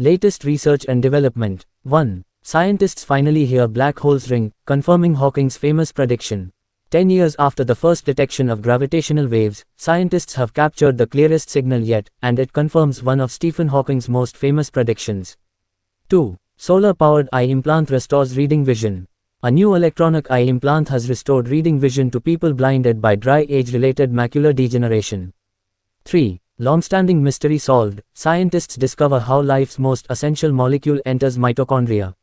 Latest research and development. 1. Scientists finally hear black hole's ring, confirming Hawking's famous prediction. 10 years after the first detection of gravitational waves, scientists have captured the clearest signal yet, and it confirms one of Stephen Hawking's most famous predictions. 2. Solar-powered eye implant restores reading vision. A new electronic eye implant has restored reading vision to people blinded by dry age-related macular degeneration. 3. Long-standing mystery solved. Scientists discover how life's most essential molecule enters mitochondria.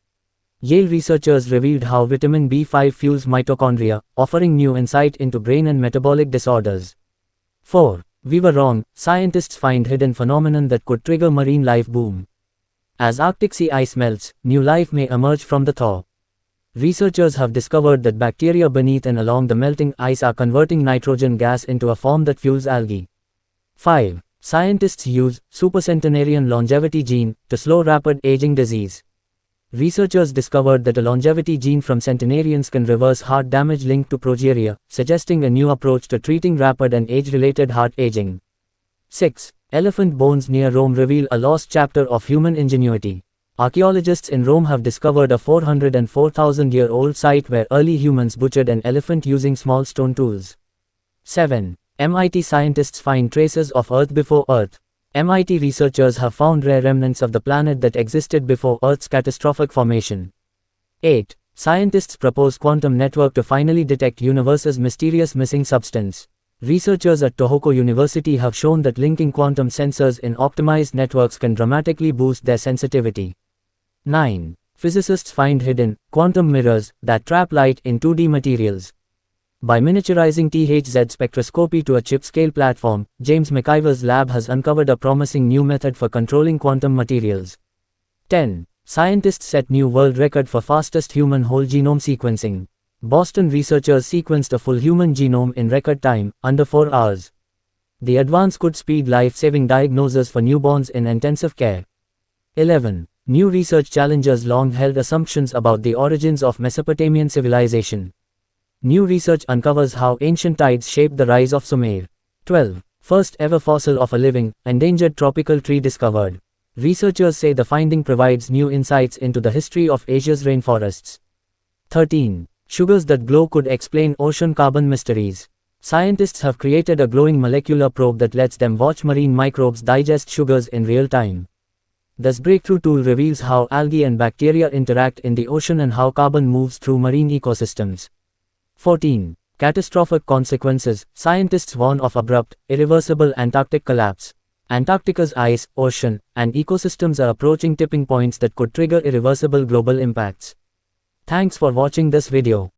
Yale researchers revealed how vitamin B5 fuels mitochondria, offering new insight into brain and metabolic disorders. 4. We were wrong. Scientists find hidden phenomenon that could trigger marine life boom. As Arctic sea ice melts, new life may emerge from the thaw. Researchers have discovered that bacteria beneath and along the melting ice are converting nitrogen gas into a form that fuels algae. 5. Scientists use supercentenarian longevity gene to slow rapid aging disease. Researchers discovered that a longevity gene from centenarians can reverse heart damage linked to progeria, suggesting a new approach to treating rapid and age-related heart aging. 6. Elephant bones near Rome reveal a lost chapter of human ingenuity. Archaeologists in Rome have discovered a 404,000-year-old site where early humans butchered an elephant using small stone tools. 7. MIT scientists find traces of Earth before Earth. MIT researchers have found rare remnants of the planet that existed before Earth's catastrophic formation. 8. Scientists propose quantum network to finally detect universe's mysterious missing substance. Researchers at Tohoku University have shown that linking quantum sensors in optimized networks can dramatically boost their sensitivity. 9. Physicists find hidden, quantum mirrors that trap light in 2D materials. By miniaturizing THZ spectroscopy to a chip-scale platform, James McIver's lab has uncovered a promising new method for controlling quantum materials. 10. Scientists set new world record for fastest human whole genome sequencing. Boston researchers sequenced a full human genome in record time, under 4 hours. The advance could speed life-saving diagnosis for newborns in intensive care. 11. New research challenges long-held assumptions about the origins of Mesopotamian civilization. New research uncovers how ancient tides shaped the rise of Sumer. 12. First ever fossil of a living, endangered tropical tree discovered. Researchers say the finding provides new insights into the history of Asia's rainforests. 13. Sugars that glow could explain ocean carbon mysteries. Scientists have created a glowing molecular probe that lets them watch marine microbes digest sugars in real time. This breakthrough tool reveals how algae and bacteria interact in the ocean and how carbon moves through marine ecosystems. 14. Catastrophic consequences. Scientists warn of abrupt, irreversible Antarctic collapse. Antarctica's ice, ocean, and ecosystems are approaching tipping points that could trigger irreversible global impacts. Thanks for watching this video.